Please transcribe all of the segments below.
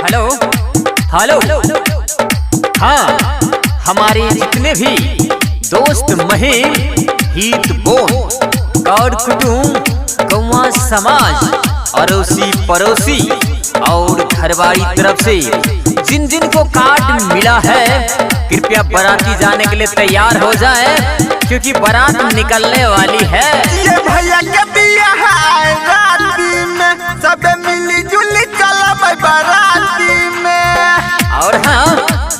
Hello hello. हाँ, हमारे जितने भी दोस्त महिम हित बोन और कुटुंब गौवा समाज अड़ोसी पड़ोसी और घरवाली तरफ से जिन जिन को कार्ड मिला है कृपया बाराती जाने के लिए तैयार हो जाए क्योंकि बारात निकलने वाली है। ये भैया के बियाह है राती में सब मिली जुली चला बाराती में। और हाँ,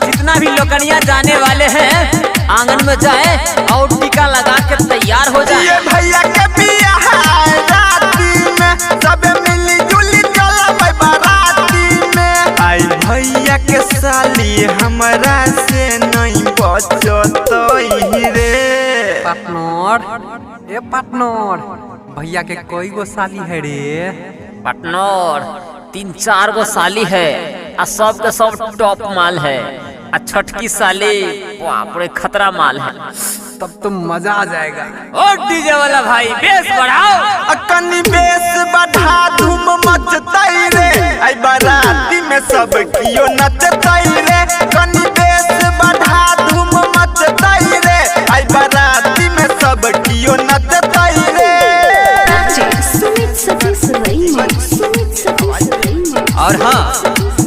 जितना भी लोकनिया जाने वाले हैं आंगन में जाए और टीका लगा के तैयार हो जाए। ये भैया के बियाह है राती में सब मिली जुली चला बाराती में। आई भैया के साली हमरा से नहीं बचत रे। पार्टनर, ए पार्टनर, भैया के कोई गो साली है रे? पार्टनर 3-4 गो साली है आ सब के सब टॉप माल है आ छठकी साली बाप रे खतरा माल है। तब तो मजा आ जाएगा। ओ डीजे वाला भाई बेस बढ़ाओ। कनी बेस बढ़ा धूम मचतई रे। आई बाराती में सब कियो नचतई रे। कनी बेस बढ़ा धूम मचतई रे। आई बाराती में सब कियो नचतई रे। और हाँ,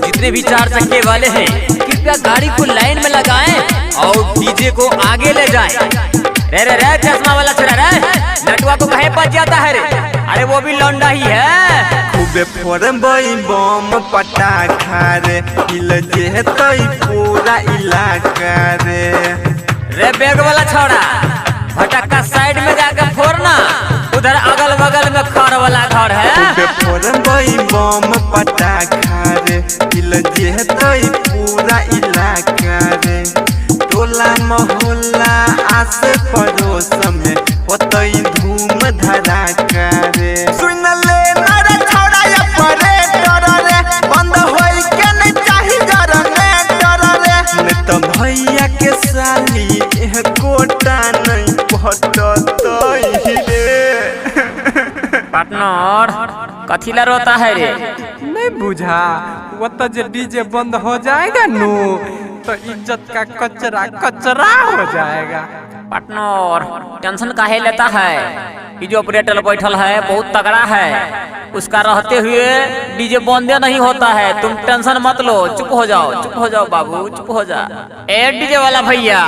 जितने भी 4 चक्के वाले हैं कृपया गाड़ी को लाइन में लगाएं और डीजे को आगे ले जाएं। रे चश्मा वाला छोरा रे, नटुआ को कहीं बच जाता है रे? अरे वो भी लौंडा ही है। खूबे फोड़बई बम पटाखा रे। हिल जेतई पूरा इलाका रे बैग वाला छोरा, भटक्का साइड में जाकर फोड़ना, उधर अगल बगल में खर वाला घर है। खूबे फोड़बई बम पटाखा रे। हिल जेतई पूरा इलाका रे। टोला मोहल्ला आस पड़ोस में होतई धूम धड़ाका रे। सुन ले नरे छोड़ा या परे डर रे। बंद होई के नहीं चाही जनरेटर रे। ने तो भैया के साली एह कोटा नहीं पटतई रे। पार्टनर कथीला रोता है रे? नहीं बुझा, वो तो जो डीजे बंद हो जाएगा नो तो इज्जत का कचरा कचरा हो जाएगा। पार्टनर टेंशन काहे लेता है? ये जो ऑपरेटर बैठल है बहुत तगड़ा है, उसका रहते हुए डीजे बंदे नहीं होता है। तुम टेंशन मत लो, चुप हो जाओ बाबू, चुप हो जा। ए डीजे वाला भैया,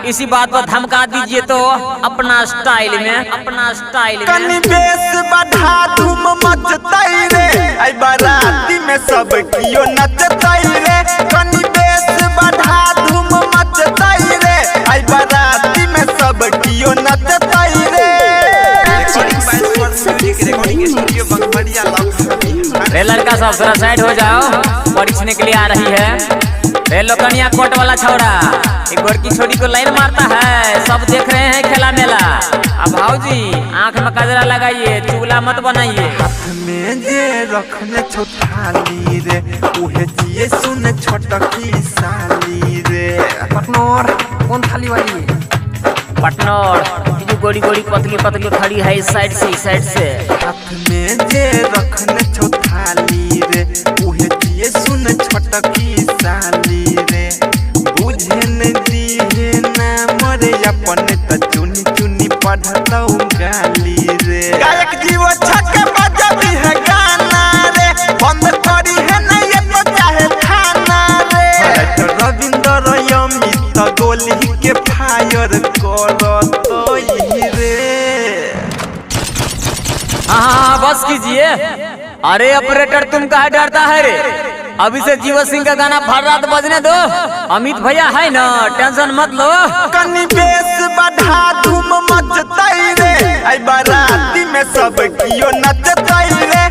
इसी बात पर धमका दीजिए तो अपना स्टाइल में। कनी बेस बढ़ा धूम मचतई रे। आई बाराती में सब कियो नचतई रे। कनी बेस बढ़ा धूम मचतई रे। आई बाराती में सब कियो नचतई रे। रे लड़का सब थोड़ा साइड हो जाओ, परीक्षने के लिए आ रही है। रे लोकनिया कोट वाला छोरा, एक गोरकी छोरी को लाइन मारता है, सब देख रहे हैं खेला मेला। अब भाऊजी आंख में कजरा लगाइए, चुगला मत बनाइए। हाथ में जे रखने छोटाली रे, उहे जिए सुन छोटकी साली रे। पार्टनर कौन थाली वाली है? पार्टनर जो गोड़ी पतली खड़ी है इस साइड से। हाथ में जे रखने छोटाली रे, उहे जिए सुन छोटकी साली रे। बुझे न दिहे ना मरे अपने त चुनी चुनी पढ़तौ गाली रे। गायक जीव छक्के बजबी है गाना रे। बंद करी है न ये तो चाहे खाना रे। तो रविंद्र अमित गोली के फायर करतई रे। हाँ बस कीजिए। अरे ऑपरेटर तुम काहे डरता है रे? अभी से जीव सिंह का गाना भर रात बजने दो। अमित भैया है ना, टेंशन मत लो। कनी बेस बढ़ा धूम मचतई रे। आई बाराती में सब कियो नचतई रे।